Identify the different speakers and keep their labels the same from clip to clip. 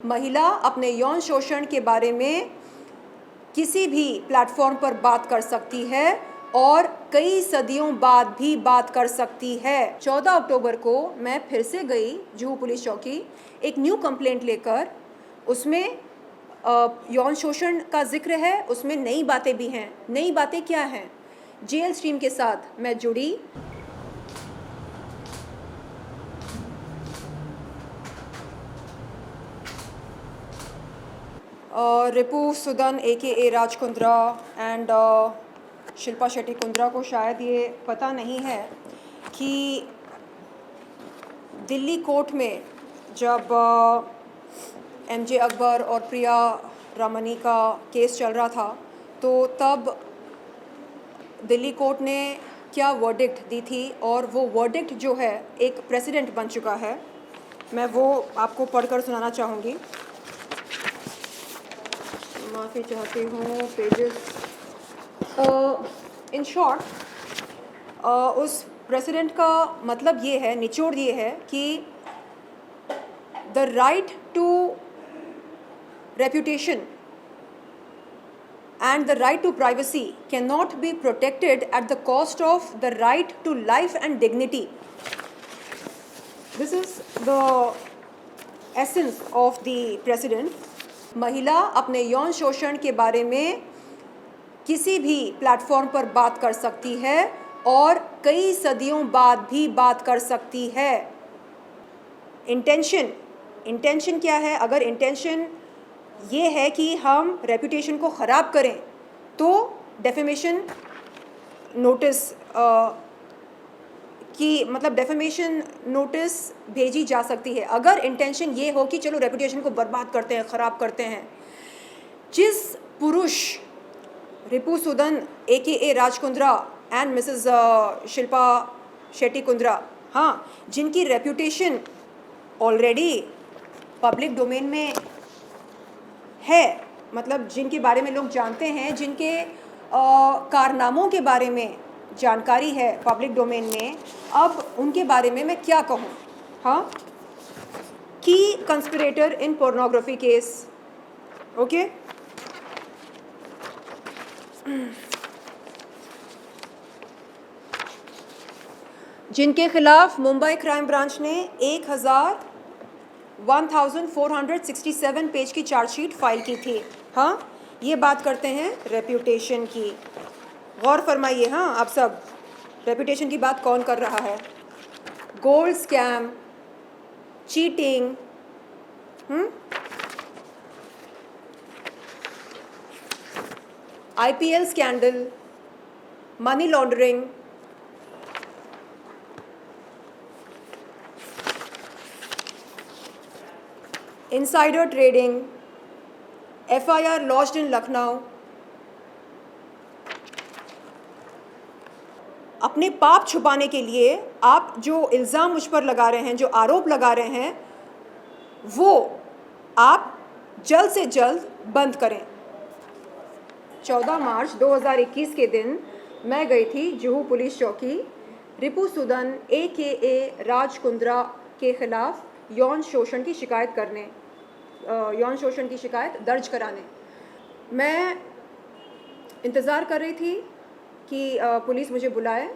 Speaker 1: महिला अपने यौन शोषण के बारे में किसी भी प्लेटफॉर्म पर बात कर सकती है और कई सदियों बाद भी बात कर सकती है। 14 अक्टूबर को मैं फिर से गई जुहू पुलिस चौकी एक न्यू कंप्लेंट लेकर। उसमें यौन शोषण का जिक्र है, उसमें नई बातें भी हैं। नई बातें क्या हैं? जेएल स्ट्रीम के साथ मैं जुड़ी। रिपू सुदन AKA राज कुंद्रा एंड शिल्पा शेट्टी कुंद्रा को शायद ये पता नहीं है कि दिल्ली कोर्ट में जब MJ अकबर और प्रिया रमनी का केस चल रहा था, तो तब दिल्ली कोर्ट ने क्या वर्डिक्ट दी थी, और वो वर्डिक्ट जो है एक प्रेसिडेंट बन चुका है। मैं वो आपको पढ़कर सुनाना चाहूँगी। माफ़ी चाहती हूँ, पेजेस। इन शॉर्ट उस प्रेसिडेंट का मतलब ये है, निचोड़ ये है कि the right to reputation and the right to privacy cannot be protected at the cost of the right to life and dignity. This is the essence of the precedent. महिला अपने यौन शोषण के बारे में किसी भी प्लेटफॉर्म पर बात कर सकती है और कई सदियों बाद भी बात कर सकती है। इंटेंशन क्या है? अगर इंटेंशन ये है कि हम रेपुटेशन को ख़राब करें, तो डेफेमेशन नोटिस डेफेमेशन नोटिस भेजी जा सकती है। अगर इंटेंशन ये हो कि चलो रेपुटेशन को बर्बाद करते हैं, ख़राब करते हैं। जिस पुरुष Ripu Sudan AKA Raj Kundra and Mrs Shilpa Shetty Kundra, हाँ, जिनकी रेपुटेशन ऑलरेडी पब्लिक डोमेन में है, मतलब जिनके बारे में लोग जानते हैं, जिनके कारनामों के बारे में जानकारी है पब्लिक डोमेन में, अब उनके बारे में मैं क्या कहूँ? हाँ, की कंस्पिरेटर इन पोर्नोग्राफी केस। ओके, जिनके खिलाफ मुंबई क्राइम ब्रांच ने 1467 पेज की चार्जशीट फाइल की थी। हाँ, ये बात करते हैं रेप्यूटेशन की। गौर फरमाइए, हाँ, आप सब, रेप्यूटेशन की बात कौन कर रहा है? Gold scam, cheating, IPL scandal, money laundering, insider trading, FIR lodged in Lucknow. अपने पाप छुपाने के लिए आप जो इल्ज़ाम मुझ पर लगा रहे हैं, जो आरोप लगा रहे हैं, वो आप जल्द से जल्द बंद करें। 14 मार्च 2021 के दिन मैं गई थी जुहू पुलिस चौकी रिपू सुदन AKA राज कुंद्रा के खिलाफ यौन शोषण की शिकायत दर्ज कराने। मैं इंतज़ार कर रही थी कि पुलिस मुझे बुलाए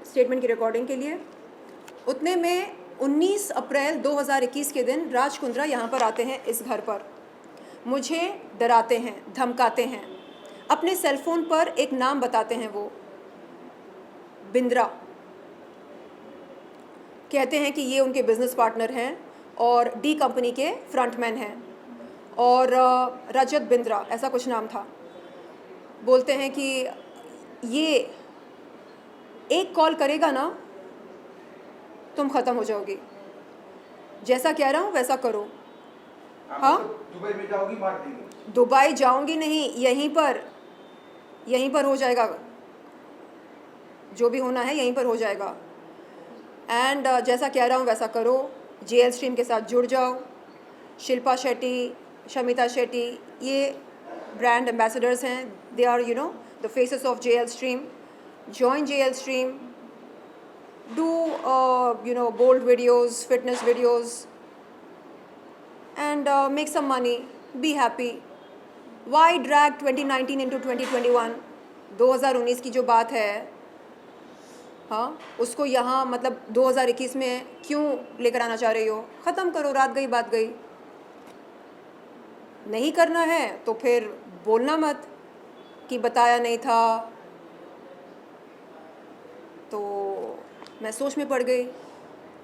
Speaker 1: स्टेटमेंट की रिकॉर्डिंग के लिए। उतने में 19 अप्रैल 2021 के दिन राज कुंद्रा यहाँ पर आते हैं, इस घर पर। मुझे डराते हैं, धमकाते हैं। अपने सेलफोन पर एक नाम बताते हैं, वो बिंद्रा। कहते हैं कि ये उनके बिजनेस पार्टनर हैं और D कंपनी के फ्रंटमैन हैं, और रजत बिंद्रा ऐसा कुछ नाम था। बोलते हैं कि ये एक कॉल करेगा ना, तुम ख़त्म हो जाओगी। जैसा कह रहा हूँ वैसा करो। हाँ,
Speaker 2: दुबई में जाओगी, मार देंगे।
Speaker 1: दुबई जाऊँगी नहीं, यहीं पर हो जाएगा। जो भी होना है यहीं पर हो जाएगा। एंड जैसा कह रहा हूँ वैसा करो। जेएल स्ट्रीम के साथ जुड़ जाओ। शिल्पा शेट्टी, शमिता शेट्टी, ये ब्रांड एम्बेसडर्स हैं। They are the faces of JL stream. Join JL stream, do bold videos, fitness videos, and make some money, be happy. Why drag 2019 into 2021? 2019 की जो बात है, हाँ, उसको यहाँ मतलब 2021 में क्यों लेकर आना चाह रही हो? ख़त्म करो, रात गई बात गई। नहीं करना है तो फिर बोलना मत कि बताया नहीं था। तो मैं सोच में पड़ गई।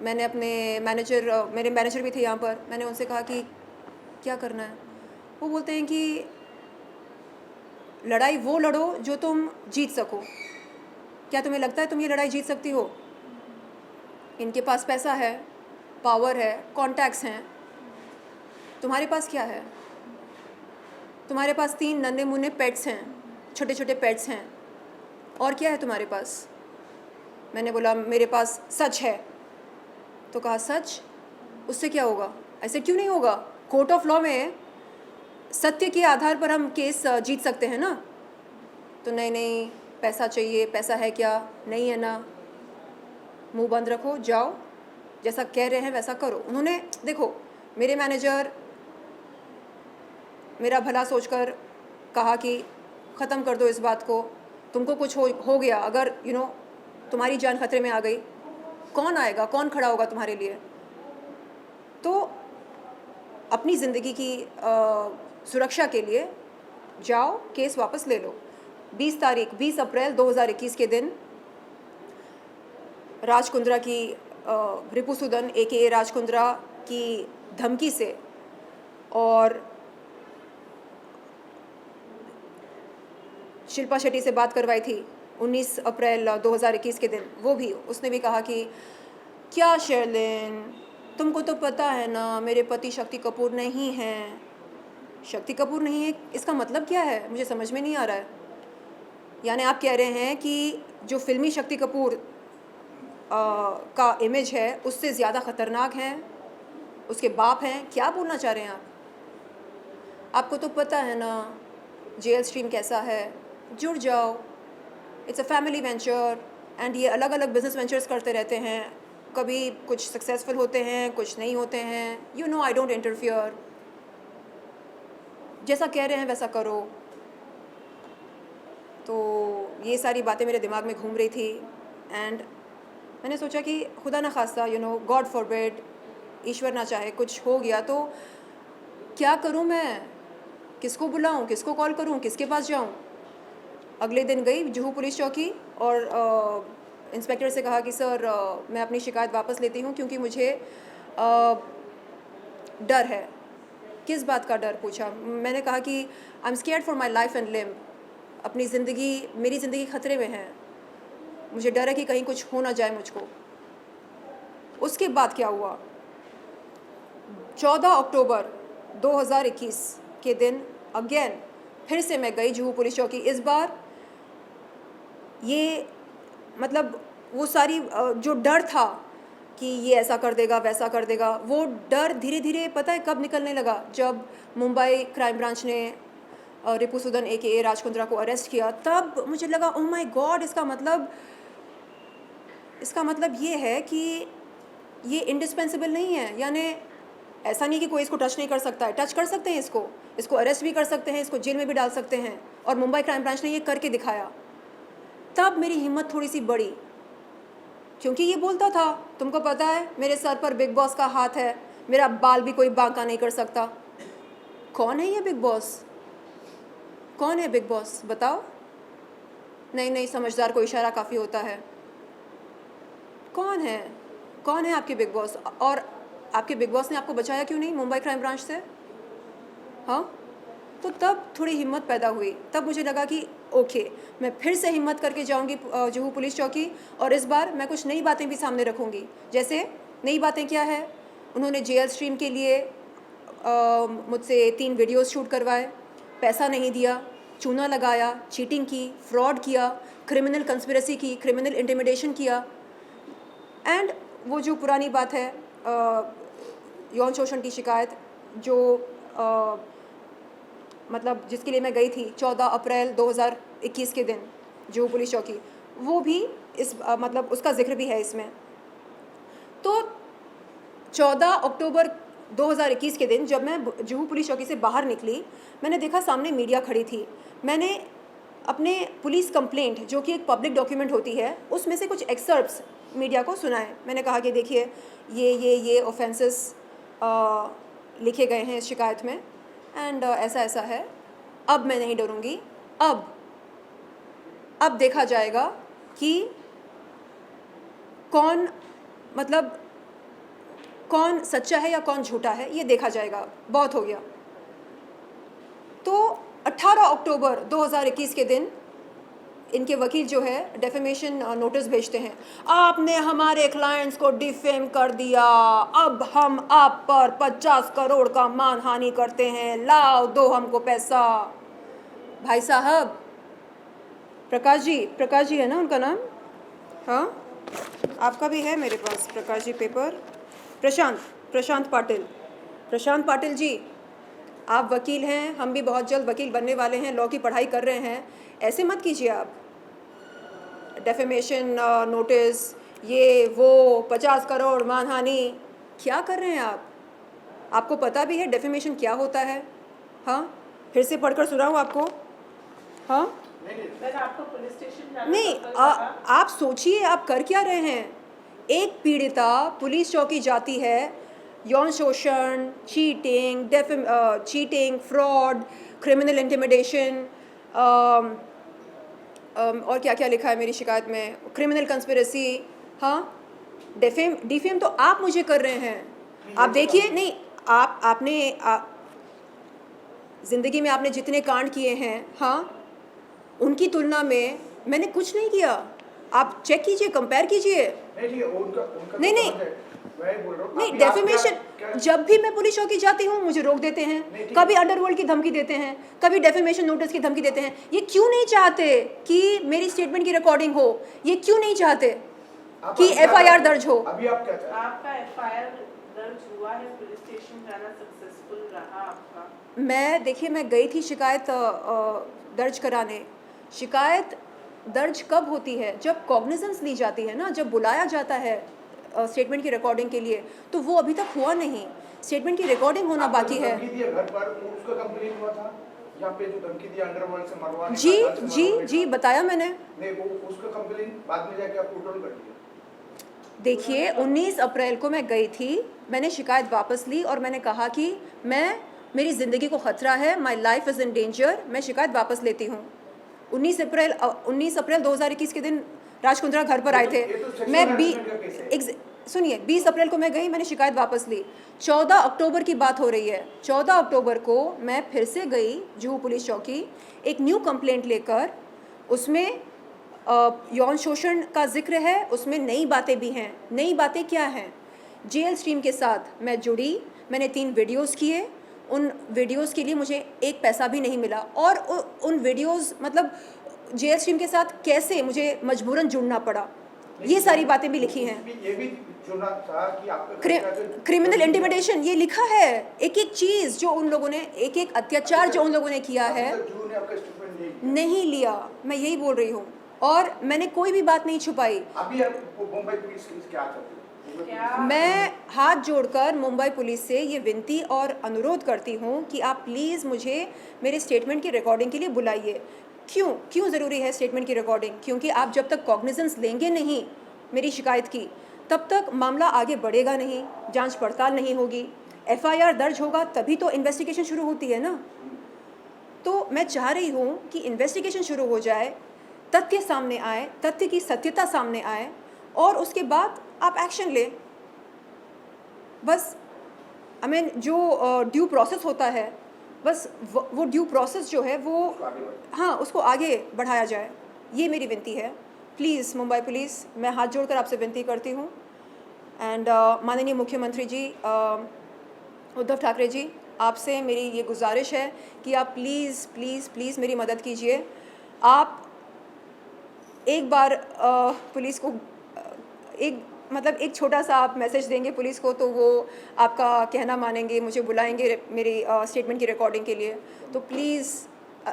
Speaker 1: मैंने अपने मेरे मैनेजर भी थे यहाँ पर, मैंने उनसे कहा कि क्या करना है? वो बोलते हैं कि लड़ाई वो लड़ो जो तुम जीत सको। क्या तुम्हें लगता है तुम ये लड़ाई जीत सकती हो? इनके पास पैसा है, पावर है, कॉन्टैक्ट्स हैं। तुम्हारे पास क्या है? तुम्हारे पास 3 नन्हे मुन्ने पेट्स हैं, छोटे छोटे पेट्स हैं, और क्या है तुम्हारे पास? मैंने बोला मेरे पास सच है। तो कहा सच? उससे क्या होगा? ऐसे क्यों नहीं होगा? कोर्ट ऑफ लॉ में सत्य के आधार पर हम केस जीत सकते हैं ना। तो नहीं, पैसा चाहिए, पैसा है क्या? नहीं है ना, मुंह बंद रखो, जाओ, जैसा कह रहे हैं वैसा करो। उन्होंने, देखो, मेरे मैनेजर मेरा भला सोचकर कहा कि ख़त्म कर दो इस बात को, तुमको कुछ हो गया, अगर तुम्हारी जान खतरे में आ गई, कौन आएगा, कौन खड़ा होगा तुम्हारे लिए? तो अपनी ज़िंदगी की सुरक्षा के लिए जाओ, केस वापस ले लो। 20 अप्रैल 2021 के दिन राज कुंद्रा की रिपु सूदन AKA राज कुंद्रा की धमकी से और शिल्पा शेट्टी से बात करवाई थी 19 अप्रैल 2021 के दिन। वो भी उसने भी कहा कि क्या शर्लिन, तुमको तो पता है ना मेरे पति शक्ति कपूर नहीं हैं। शक्ति कपूर नहीं है, इसका मतलब क्या है? मुझे समझ में नहीं आ रहा है। यानी आप कह रहे हैं कि जो फिल्मी शक्ति कपूर का इमेज है उससे ज़्यादा ख़तरनाक है उसके बाप हैं? क्या बोलना चाह रहे हैं आप? आपको तो पता है ना जेल स्ट्रीम कैसा है। जुड़ जाओ, it's a family venture, and ये अलग अलग बिजनेस वेंचर्स करते रहते हैं। कभी कुछ सक्सेसफुल होते हैं, कुछ नहीं होते हैं। I don't interfere. जैसा कह रहे हैं वैसा करो। तो ये सारी बातें मेरे दिमाग में घूम रही थी, एंड मैंने सोचा कि खुदा ना खास्ता गॉड फॉरबिड, ईश्वर ना चाहे कुछ हो गया तो क्या करूं मैं? किसको बुलाऊं, किसको कॉल करूं, किसके पास जाऊं? अगले दिन गई जुहू पुलिस चौकी और इंस्पेक्टर से कहा कि सर मैं अपनी शिकायत वापस लेती हूं क्योंकि मुझे डर है। किस बात का डर? पूछा। मैंने कहा कि I am scared for my life and limb. मेरी ज़िंदगी खतरे में है। मुझे डर है कि कहीं कुछ हो ना जाए मुझको। उसके बाद क्या हुआ? 14 अक्टूबर 2021 के दिन अगेन फिर से मैं गई जुहू पुलिस चौकी। इस बार ये मतलब वो सारी जो डर था कि ये ऐसा कर देगा वैसा कर देगा, वो डर धीरे धीरे पता है कब निकलने लगा? जब मुंबई क्राइम ब्रांच ने रिपु सूदन AKA राज कुंद्रा को अरेस्ट किया, तब मुझे लगा ओह माय गॉड, इसका मतलब ये है कि ये इंडिस्पेंसिबल नहीं है। यानी ऐसा नहीं कि कोई इसको टच नहीं कर सकता है, टच कर सकते हैं इसको अरेस्ट भी कर सकते हैं, इसको जेल में भी डाल सकते हैं, और मुंबई क्राइम ब्रांच ने ये करके दिखाया। तब मेरी हिम्मत थोड़ी सी बढ़ी, क्योंकि ये बोलता था तुमको पता है मेरे सर पर बिग बॉस का हाथ है, मेरा बाल भी कोई बांका नहीं कर सकता। कौन है ये बिग बॉस? कौन है बिग बॉस बताओ? नहीं, समझदार को इशारा काफ़ी होता है। कौन है आपके बिग बॉस? और आपके बिग बॉस ने आपको बचाया क्यों नहीं मुंबई क्राइम ब्रांच से? हाँ, तो तब थोड़ी हिम्मत पैदा हुई। तब मुझे लगा कि ओके, मैं फिर से हिम्मत करके जाऊंगी जुहू पुलिस चौकी, और इस बार मैं कुछ नई बातें भी सामने रखूंगी। जैसे नई बातें क्या है? उन्होंने जेल स्ट्रीम के लिए मुझसे 3 वीडियोस शूट करवाए, पैसा नहीं दिया, चूना लगाया, चीटिंग की, फ्रॉड किया, क्रिमिनल कंस्पिरेसी की, क्रिमिनल इंटिमिडेशन किया, एंड वो जो पुरानी बात है यौन शोषण की शिकायत जो मतलब जिसके लिए मैं गई थी 14 अप्रैल 2021 के दिन जुहू पुलिस चौकी, वो भी इस मतलब उसका जिक्र भी है इसमें। तो 14 अक्टूबर 2021 के दिन जब मैं जुहू पुलिस चौकी से बाहर निकली, मैंने देखा सामने मीडिया खड़ी थी। मैंने अपने पुलिस कंप्लेंट, जो कि एक पब्लिक डॉक्यूमेंट होती है, उसमें से कुछ एक्सर्प्स मीडिया को सुनाए। मैंने कहा कि देखिए ये ऑफेंसेस लिखे गए हैं इस शिकायत में, एंड ऐसा ऐसा है। अब मैं नहीं डरूँगी। अब देखा जाएगा कि कौन सच्चा है या कौन झूठा है, ये देखा जाएगा। बहुत हो गया। तो 18 अक्टूबर 2021 के दिन इनके वकील जो है डेफेमेशन नोटिस भेजते हैं, आपने हमारे क्लाइंट्स को डिफेम कर दिया, अब हम आप पर 50 करोड़ का मानहानि करते हैं, लाओ दो हमको पैसा। भाई साहब, प्रकाश जी है ना उनका नाम? हाँ, आपका भी है मेरे पास प्रकाश जी पेपर। प्रशांत पाटिल जी, आप वकील हैं, हम भी बहुत जल्द वकील बनने वाले हैं, लॉ की पढ़ाई कर रहे हैं। ऐसे मत कीजिए आप। डेफेमेशन नोटिस, ये वो 50 करोड़ मानहानि, क्या कर रहे हैं आप? आपको पता भी है डेफेमेशन क्या होता है? हाँ, फिर से पढ़कर सुनाऊँ आपको? हाँ,
Speaker 3: आपको पुलिस स्टेशन जाना
Speaker 1: नहीं, आप सोचिए आप कर क्या रहे हैं। एक पीड़िता पुलिस चौकी जाती है, यौन शोषण, चीटिंग, फ्रॉड, क्रिमिनल इंटिमिडेशन, और क्या क्या लिखा है मेरी शिकायत में, क्रिमिनल कंस्पिरेसी। हाँ, डिफेम तो आप मुझे कर रहे हैं। आप देखिए, नहीं, आपने ज़िंदगी में आपने जितने कांड किए हैं, हाँ, उनकी तुलना में मैंने कुछ नहीं किया। आप चेक कीजिए, कंपेयर कीजिए। नहीं, डेफेमेशन, जब भी मैं पुलिस चौकी जाती हूँ मुझे रोक देते हैं, कभी अंडरवर्ल्ड की धमकी देते हैं, कभी डेफेमेशन नोटिस की धमकी देते हैं। ये क्यों नहीं चाहते कि मेरी स्टेटमेंट की रिकॉर्डिंग हो? ये क्यों नहीं चाहते कि FIR दर्ज हो?
Speaker 2: अभी आप क्या चाहते हैं?
Speaker 3: आपका FIR दर्ज हुआ है, पुलिस स्टेशन जाना सक्सेसफुल रहा आपका?
Speaker 1: देखिए, मैं गई थी शिकायत दर्ज कराने। शिकायत दर्ज कब होती है? जब कॉग्निजेंस ली जाती है ना, जब बुलाया जाता है स्टेटमेंट की रिकॉर्डिंग के लिए। तो वो अभी तक हुआ नहीं, स्टेटमेंट की रिकॉर्डिंग होना बाकी है।
Speaker 2: धमकी दिया घर पर, उसका कंप्लेंट हुआ था? यहाँ पे जो धमकी दिया अंडरवर्ल्ड से मरवाने का,
Speaker 1: जी बताया मैंने।
Speaker 2: नहीं, वो उसका कंप्लेंट बाद में जाके आप टोटल कर दिया।
Speaker 1: देखिए, 19 अप्रैल को मैं गई थी, मैंने शिकायत वापस ली और मैंने कहा कि मेरी ज़िंदगी को ख़तरा है, my life is in danger, मैं शिकायत वापस लेती हूँ। 19 अप्रैल 2021 के दिन राज कुंद्रा घर पर आए थे। सुनिए, 20 अप्रैल को मैं गई, मैंने शिकायत वापस ली। 14 अक्टूबर की बात हो रही है। 14 अक्टूबर को मैं फिर से गई जुहू पुलिस चौकी, एक न्यू कंप्लेंट लेकर। उसमें यौन शोषण का जिक्र है, उसमें नई बातें भी हैं। नई बातें क्या हैं? जेल स्ट्रीम के साथ मैं जुड़ी, मैंने 3 वीडियोस किए। उन वीडियोस के लिए मुझे एक पैसा भी नहीं मिला, और उन वीडियोस जेल स्ट्रीम के साथ कैसे मुझे मजबूरन जुड़ना पड़ा, ये सारी बातें भी लिखी हैं।
Speaker 2: ये भी चुना था कि आपका
Speaker 1: क्रिमिनल इंटिमिडेशन, ये लिखा है। एक एक चीज़ जो उन लोगों ने, एक एक अत्याचार जो उन लोगों ने किया है, नहीं लिया। मैं यही बोल रही हूँ, और मैंने कोई भी बात नहीं छुपाई।
Speaker 2: अभी मुंबई पुलिस क्या चाहती है?
Speaker 1: मैं हाथ जोड़कर मुंबई पुलिस से ये विनती और अनुरोध करती हूँ कि आप प्लीज़ मुझे मेरे स्टेटमेंट की रिकॉर्डिंग के लिए बुलाइए। क्यों ज़रूरी है स्टेटमेंट की रिकॉर्डिंग? क्योंकि आप जब तक कॉग्निजेंस लेंगे नहीं मेरी शिकायत की, तब तक मामला आगे बढ़ेगा नहीं, जांच पड़ताल नहीं होगी, FIR दर्ज होगा तभी तो इन्वेस्टिगेशन शुरू होती है ना। तो मैं चाह रही हूँ कि इन्वेस्टिगेशन शुरू हो जाए, तथ्य सामने आए, तथ्य की सत्यता सामने आए, और उसके बाद आप एक्शन लें। बस जो ड्यू प्रोसेस होता है, बस वो ड्यू प्रोसेस जो है वो, हाँ, उसको आगे बढ़ाया जाए, ये मेरी विनती है। प्लीज़ मुंबई पुलिस, मैं हाथ जोड़कर आपसे विनती करती हूँ। एंड माननीय मुख्यमंत्री जी उद्धव ठाकरे जी, आपसे मेरी ये गुजारिश है कि आप प्लीज़ मेरी मदद कीजिए। आप एक बार पुलिस को एक छोटा सा आप मैसेज देंगे पुलिस को, तो वो आपका कहना मानेंगे, मुझे बुलाएंगे मेरी स्टेटमेंट की रिकॉर्डिंग के लिए। तो प्लीज़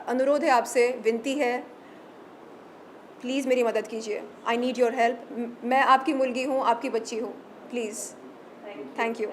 Speaker 1: अनुरोध है आपसे, विनती है, प्लीज़ मेरी मदद कीजिए। I need your help. मैं आपकी मुलगी हूँ, आपकी बच्ची हूँ। Please, thank you.